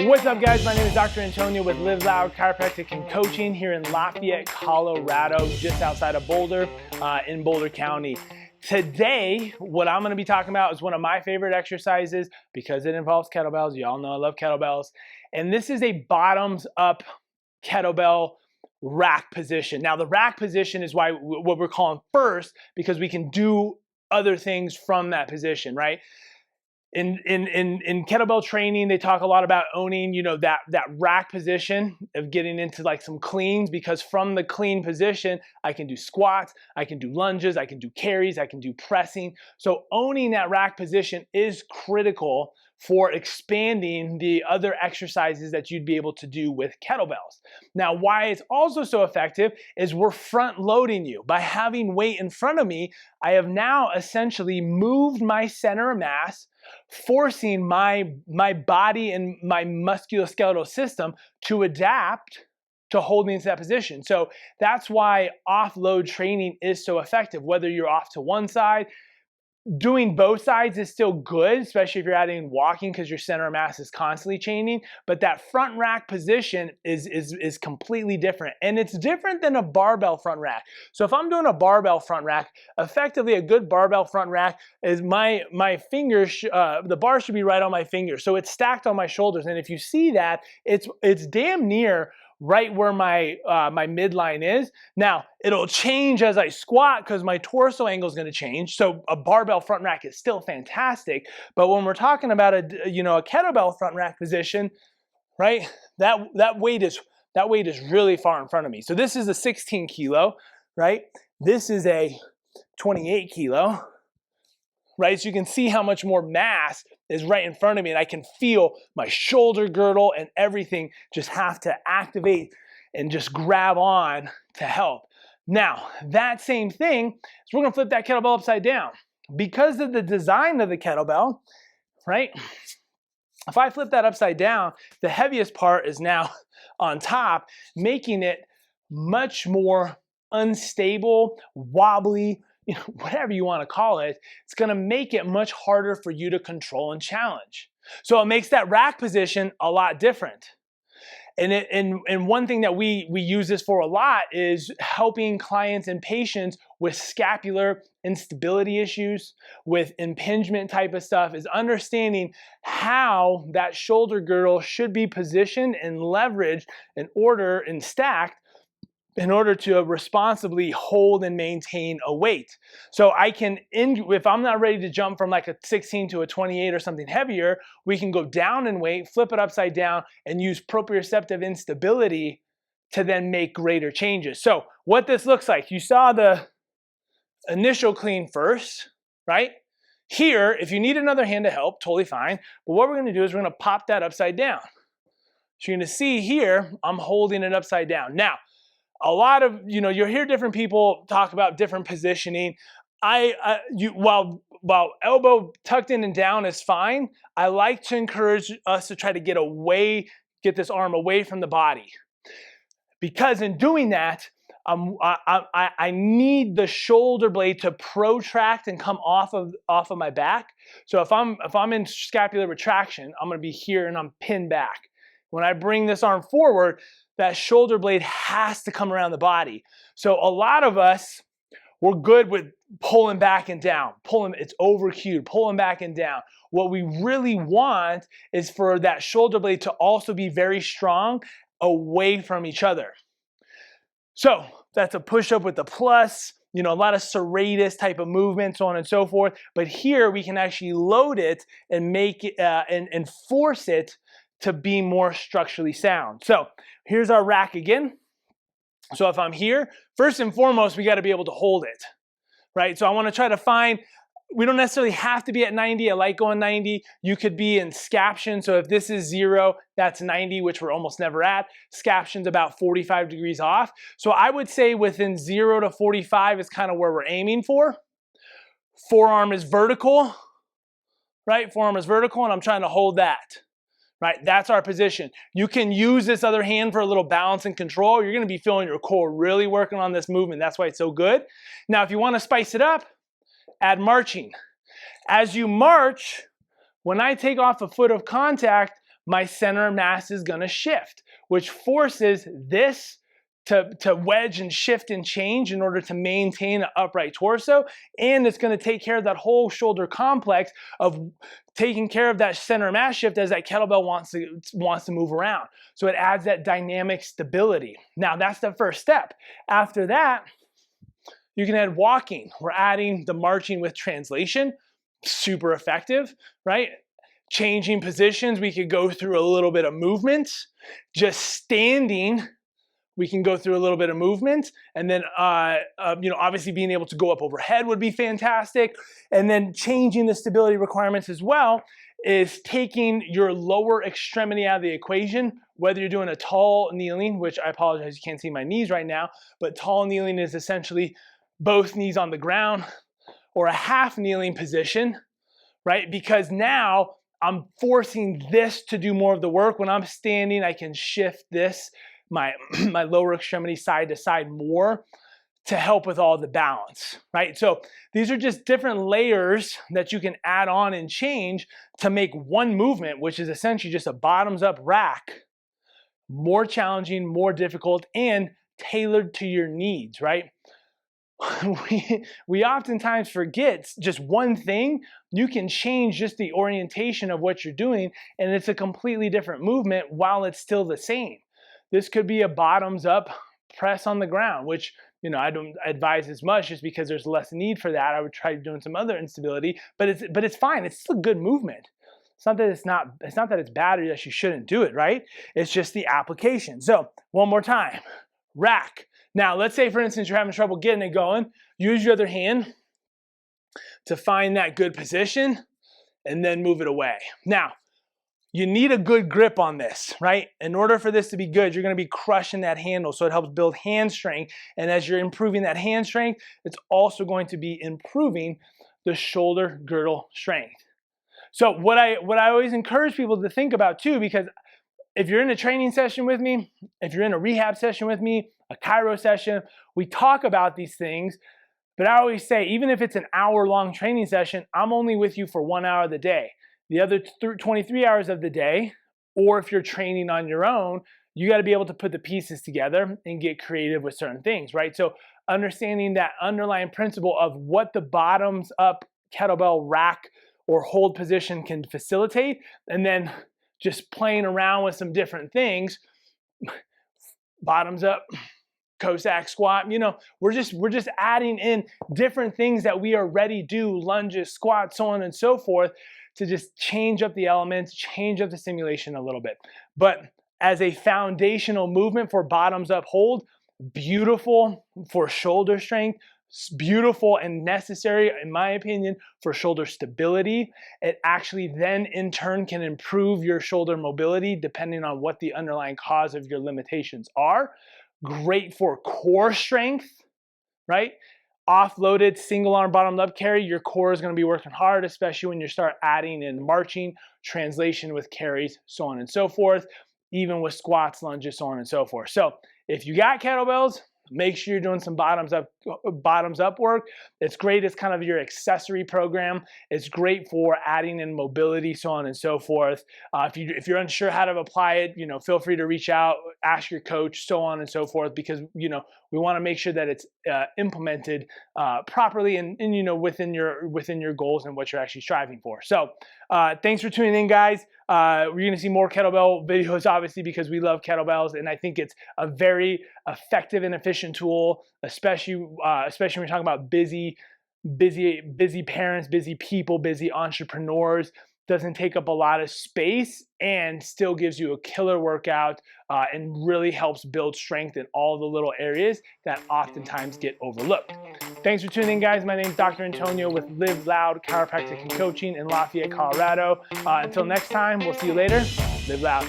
What's up, guys? My name is Dr. Antonio with Loud Chiropractic and Coaching here in Lafayette, Colorado, just outside of Boulder, in Boulder County. Today, what I'm going to be talking about is one of my favorite exercises because it involves kettlebells. You all know I love kettlebells. And this is a bottoms-up kettlebell rack position. Now, the rack position is what we're calling first because we can do other things from that position, right? In kettlebell training, they talk a lot about owning, that rack position of getting into like some cleans, because from the clean position, I can do squats, I can do lunges, I can do carries, I can do pressing. So owning that rack position is critical for expanding the other exercises that you'd be able to do with kettlebells. Now, why it's also so effective is we're front loading you. By having weight in front of me, I have now essentially moved my center of mass, forcing my body and my musculoskeletal system to adapt to holding to that position. So that's why offload training is so effective. Whether you're off to one side, doing both sides is still good, especially if you're adding walking because your center of mass is constantly changing. But that front rack position is completely different. And it's different than a barbell front rack. So if I'm doing a barbell front rack, effectively a good barbell front rack is my fingers, the bar should be right on my fingers. So it's stacked on my shoulders. And if you see that, it's damn near right where my midline is. Now, it'll change as I squat because my torso angle is going to change. So a barbell front rack is still fantastic. But when we're talking about a kettlebell front rack position, right, that weight is really far in front of me. So this is a 16 kilo, right? This is a 28 kilo. Right? So you can see how much more mass is right in front of me, and I can feel my shoulder girdle and everything just have to activate and just grab on to help. Now, that same thing is we're going to flip that kettlebell upside down. Because of the design of the kettlebell, right? If I flip that upside down, the heaviest part is now on top, making it much more unstable, wobbly, whatever you want to call it. It's going to make it much harder for you to control and challenge. So it makes that rack position a lot different. And one thing that we use this for a lot is helping clients and patients with scapular instability issues, with impingement type of stuff, is understanding how that shoulder girdle should be positioned and leveraged and stacked in order to responsibly hold and maintain a weight. So I can, if I'm not ready to jump from like a 16 to a 28 or something heavier, we can go down in weight, flip it upside down, and use proprioceptive instability to then make greater changes. So what this looks like, you saw the initial clean first, right? Here, if you need another hand to help, totally fine. But what we're gonna do is we're gonna pop that upside down. So you're gonna see here, I'm holding it upside down. Now, a lot of, you'll hear different people talk about different positioning. While elbow tucked in and down is fine, I like to encourage us to try to get this arm away from the body. Because in doing that, I need the shoulder blade to protract and come off of my back. So if I'm in scapular retraction, I'm gonna be here and I'm pinned back. When I bring this arm forward, that shoulder blade has to come around the body. So a lot of us, we're good with pulling back and down. It's over cued, pulling back and down. What we really want is for that shoulder blade to also be very strong away from each other. So that's a push-up with the plus, a lot of serratus type of movement, so on and so forth. But here we can actually load it and make it and force it to be more structurally sound. So here's our rack again. So if I'm here, first and foremost, we got to be able to hold it, right? So I want to try to find, we don't necessarily have to be at 90. I like going 90. You could be in scaption. So if this is 0, that's 90, which we're almost never at. Scaption's about 45 degrees off. So I would say within 0 to 45 is kind of where we're aiming for. Forearm is vertical, right? Forearm is vertical, and I'm trying to hold that. Right, that's our position. You can use this other hand for a little balance and control. You're gonna be feeling your core really working on this movement. That's why it's so good. Now, if you wanna spice it up, add marching. As you march, when I take off a foot of contact, my center of mass is gonna shift, which forces this to wedge and shift and change in order to maintain an upright torso. And it's gonna take care of that whole shoulder complex of taking care of that center of mass shift as that kettlebell wants to move around. So it adds that dynamic stability. Now that's the first step. After that, you can add walking. We're adding the marching with translation, super effective, right? Changing positions, we could go through a little bit of movement. Just standing, we can go through a little bit of movement. And then, obviously being able to go up overhead would be fantastic. And then changing the stability requirements as well is taking your lower extremity out of the equation, whether you're doing a tall kneeling, which I apologize, you can't see my knees right now, but tall kneeling is essentially both knees on the ground, or a half kneeling position, right? Because now I'm forcing this to do more of the work. When I'm standing, I can shift this, my lower extremity side to side more to help with all the balance, right? So these are just different layers that you can add on and change to make one movement, which is essentially just a bottoms up rack, more challenging, more difficult, and tailored to your needs, right? We oftentimes forget just one thing. You can change just the orientation of what you're doing, and it's a completely different movement while it's still the same. This could be a bottoms up press on the ground, which I don't advise as much just because there's less need for that. I would try doing some other instability, but it's fine. It's still a good movement. It's not that it's bad or that you shouldn't do it, right? It's just the application. So one more time, rack. Now, let's say, for instance, you're having trouble getting it going. Use your other hand to find that good position and then move it away. Now, you need a good grip on this, right? In order for this to be good, you're going to be crushing that handle, so it helps build hand strength. And as you're improving that hand strength, it's also going to be improving the shoulder girdle strength. So what I always encourage people to think about too, because if you're in a training session with me, if you're in a rehab session with me, a chiro session, we talk about these things, but I always say, even if it's an hour-long training session, I'm only with you for 1 hour of the day. The other 23 hours of the day, or if you're training on your own, you got to be able to put the pieces together and get creative with certain things, right? So understanding that underlying principle of what the bottoms up kettlebell rack or hold position can facilitate, and then just playing around with some different things, bottoms up, Cossack squat, we're just adding in different things that we already do, lunges, squats, so on and so forth, to just change up the elements, change up the simulation a little bit. But as a foundational movement for bottoms up hold, beautiful for shoulder strength, beautiful and necessary, in my opinion, for shoulder stability. It actually then in turn can improve your shoulder mobility depending on what the underlying cause of your limitations are. Great for core strength, right? Offloaded single arm bottom up carry, your core is going to be working hard, especially when you start adding in marching, translation with carries, so on and so forth, even with squats, lunges, so on and so forth. So if you got kettlebells, make sure you're doing some bottoms up work. It's great as kind of your accessory program. It's great for adding in mobility, so on and so forth. If you're unsure how to apply it, feel free to reach out, ask your coach, so on and so forth, because we want to make sure that it's implemented properly and within your goals and what you're actually striving for. So thanks for tuning in, guys. We're going to see more kettlebell videos, obviously, because we love kettlebells, and I think it's a very effective and efficient tool, especially when we're talking about busy parents, busy people, busy entrepreneurs. Doesn't take up a lot of space and still gives you a killer workout and really helps build strength in all the little areas that oftentimes get overlooked. Thanks for tuning in, guys. My name is Dr. Antonio with Live Loud Chiropractic and Coaching in Lafayette, Colorado. Until next time, we'll see you later. Live loud.